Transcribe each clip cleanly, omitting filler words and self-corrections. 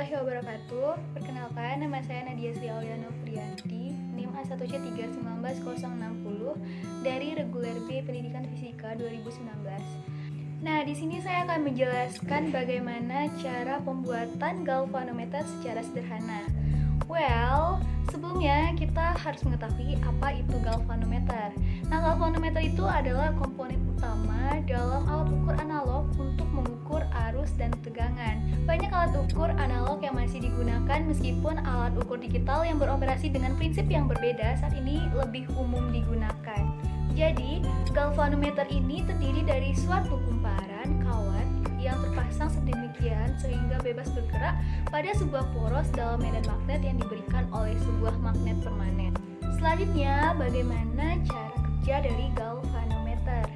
warahmatullahi wabarakatuh. Perkenalkan, nama saya Nadia Sri Auliana Frianti, NIM A1C3190060 dari Reguler B Pendidikan Fisika 2019. Nah, di sini saya akan menjelaskan bagaimana cara pembuatan galvanometer secara sederhana. Sebelumnya kita harus mengetahui apa itu galvanometer. Nah, galvanometer itu adalah komponen utama dalam alat ukur analog untuk mengukur arus dan tegangan. Banyak alat ukur analog yang masih digunakan meskipun alat ukur digital yang beroperasi dengan prinsip yang berbeda saat ini lebih umum digunakan. Jadi, galvanometer ini terdiri dari suatu kumparan kawat yang terpasang sedemikian sehingga bebas bergerak pada sebuah poros dalam medan magnet yang diberikan oleh sebuah magnet permanen. Selanjutnya, bagaimana cara kerja dari galvanometer?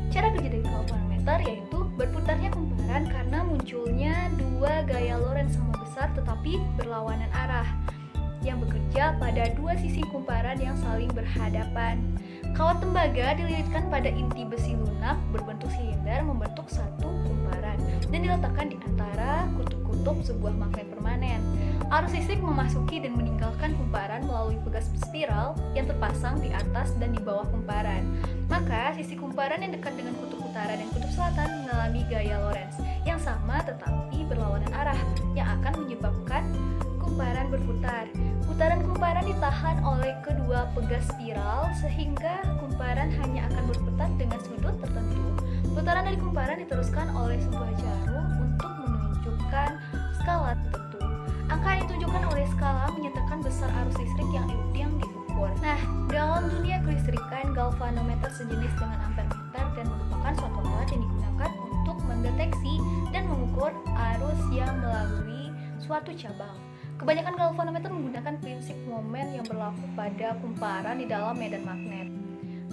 Cara kerja dari galvanometer yaitu berputarnya kumparan karena munculnya dua gaya Lorentz sama besar tetapi berlawanan arah yang bekerja pada dua sisi kumparan yang saling berhadapan. Kawat tembaga dililitkan pada inti besi lunak berbentuk silinder membentuk satu kumparan dan diletakkan di antara kutub-kutub sebuah magnet permanen. Arus listrik memasuki dan meninggalkan kumparan melalui pegas spiral yang terpasang di atas dan di bawah kumparan. Maka sisi kumparan yang dekat dengan kutub utara dan kutub selatan mengalami gaya Lorentz yang sama tetapi berlawanan arah yang akan menyebabkan kumparan berputar. Putaran kumparan ditahan oleh kedua pegas spiral sehingga kumparan hanya akan berputar dengan sudut tertentu. Putaran dari kumparan diteruskan oleh sebuah jarum untuk menunjukkan skala tertentu. Angka yang ditunjukkan oleh skala menyatakan besar arus listrik yang diukur. Nah, dalam dunia kelistrikan, galvanometer sejenis dengan ampermeter dan merupakan suatu alat yang digunakan untuk mendeteksi dan mengukur arus yang melalui suatu cabang. Kebanyakan galvanometer menggunakan prinsip momen yang berlaku pada kumparan di dalam medan magnet.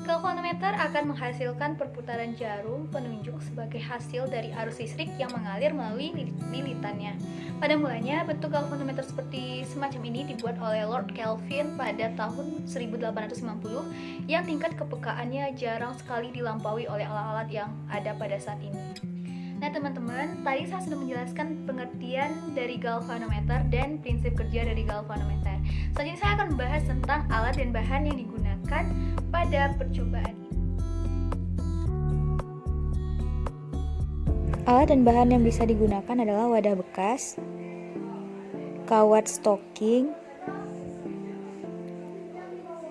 Galvanometer akan menghasilkan perputaran jarum penunjuk sebagai hasil dari arus listrik yang mengalir melalui lilitannya. Pada mulanya, bentuk galvanometer seperti semacam ini dibuat oleh Lord Kelvin pada tahun 1850 yang tingkat kepekaannya jarang sekali dilampaui oleh alat-alat yang ada pada saat ini. Nah teman-teman, tadi saya sudah menjelaskan pengertian dari galvanometer dan prinsip kerja dari galvanometer. Selanjutnya saya akan membahas tentang alat dan bahan yang digunakan pada percobaan ini. Alat dan bahan yang bisa digunakan adalah wadah bekas, kawat stocking,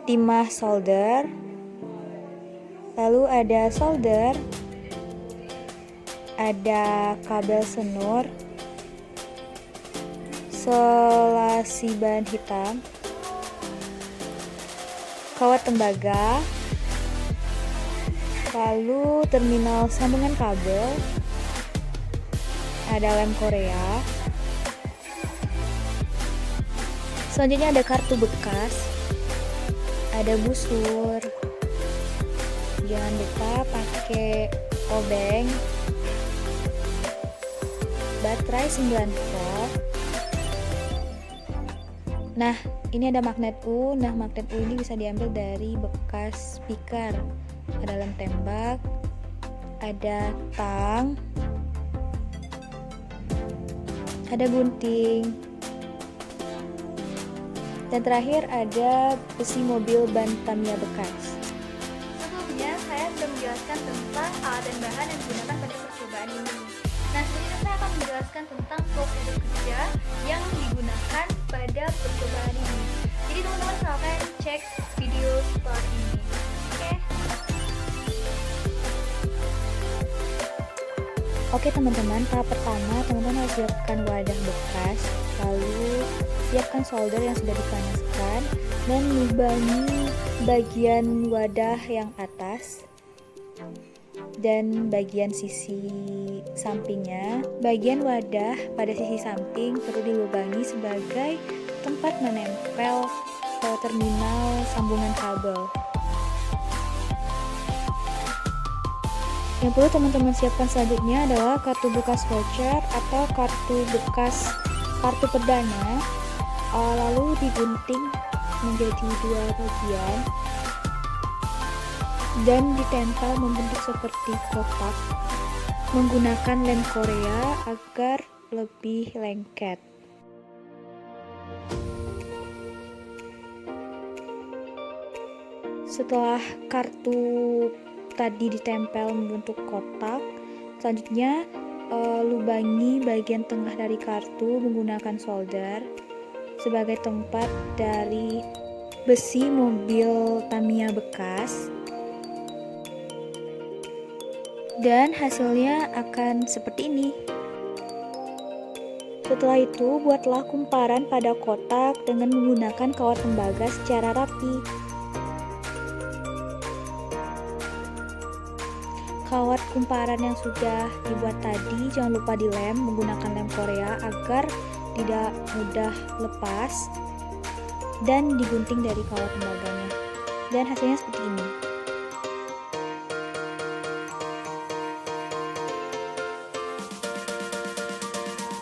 timah solder, lalu ada solder, ada kabel senur, selasi bahan hitam, kawat tembaga, lalu terminal sambungan kabel, ada lem Korea, selanjutnya ada kartu bekas, ada busur, jangan lupa pakai obeng, baterai 9 volt. Nah, ini ada magnet U. Nah, magnet U ini bisa diambil dari bekas speaker. Ada lem tembak, ada tang, ada gunting, dan terakhir ada besi mobil ban Tamiya bekas. Sebelumnya, saya sudah menjelaskan tentang alat dan bahan yang digunakan pada percobaan ini. Nah, selanjutnya saya akan menjelaskan tentang prosedur kerja yang digunakan pada percobaan ini. Jadi teman-teman silahkan cek video setelah ini. Oke teman-teman, tahap pertama teman-teman harus siapkan wadah bekas, lalu siapkan solder yang sudah dipanaskan dan lubangi bagian wadah yang atas dan bagian sisi sampingnya. Bagian wadah pada sisi samping perlu dilubangi sebagai tempat menempel ke terminal sambungan kabel. Yang perlu teman-teman siapkan selanjutnya adalah kartu bekas voucher atau kartu perdana, lalu digunting menjadi dua bagian dan ditempel membentuk seperti kotak menggunakan lem Korea agar lebih lengket. Setelah kartu tadi ditempel membentuk kotak, selanjutnya lubangi bagian tengah dari kartu menggunakan solder sebagai tempat dari besi mobil Tamiya bekas, dan hasilnya akan seperti ini. Setelah itu, buatlah kumparan pada kotak dengan menggunakan kawat tembaga secara rapi. Kawat kumparan yang sudah dibuat tadi jangan lupa dilem menggunakan lem Korea agar tidak mudah lepas, dan digunting dari kawat tembaganya. Dan hasilnya seperti ini.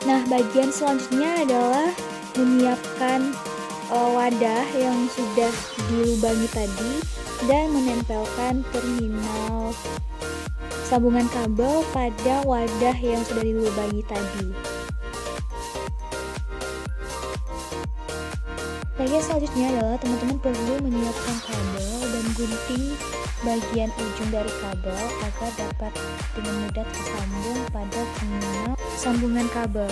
Nah, bagian selanjutnya adalah menyiapkan wadah yang sudah dilubangi tadi dan menempelkan terminal sambungan kabel pada wadah yang sudah dilubangi tadi. Bagian selanjutnya adalah teman-teman perlu menyiapkan kabel dan gunting bagian ujung dari kabel agar dapat dengan mudah tersambung pada terminal sambungan kabel.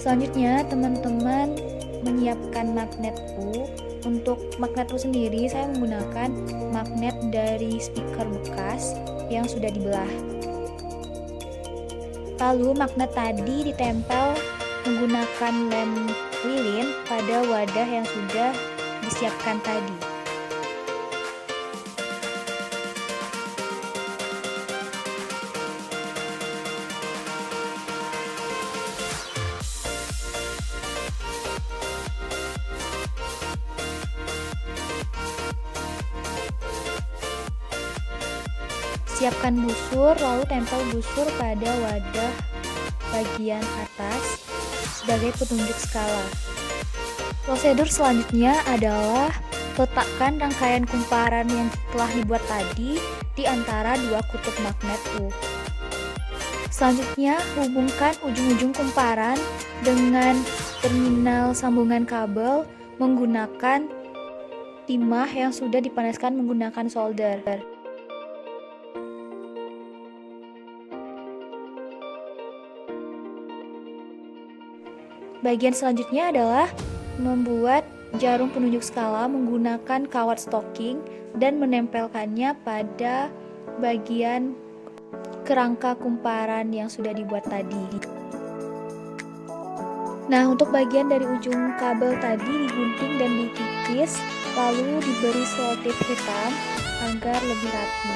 Selanjutnya, teman-teman menyiapkan magnet U. Untuk magnet U sendiri, saya menggunakan magnet dari speaker bekas yang sudah dibelah. Lalu, magnet tadi ditempel menggunakan lem lilin pada wadah yang sudah disiapkan tadi. Siapkan busur, lalu tempel busur pada wadah bagian atas sebagai petunjuk skala. Prosedur selanjutnya adalah letakkan rangkaian kumparan yang telah dibuat tadi di antara dua kutub magnet U. Selanjutnya, hubungkan ujung-ujung kumparan dengan terminal sambungan kabel menggunakan timah yang sudah dipanaskan menggunakan solder. Bagian selanjutnya adalah membuat jarum penunjuk skala menggunakan kawat stocking dan menempelkannya pada bagian kerangka kumparan yang sudah dibuat tadi. Nah, untuk bagian dari ujung kabel tadi digunting dan dikikis, lalu diberi selotip hitam agar lebih rapi.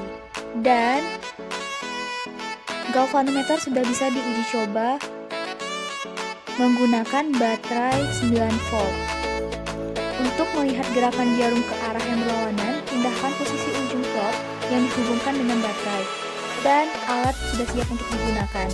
Dan galvanometer sudah bisa diuji coba menggunakan baterai 9 volt. Untuk melihat gerakan jarum ke arah yang berlawanan, pindahkan posisi ujung probe yang dihubungkan dengan baterai, dan alat sudah siap untuk digunakan.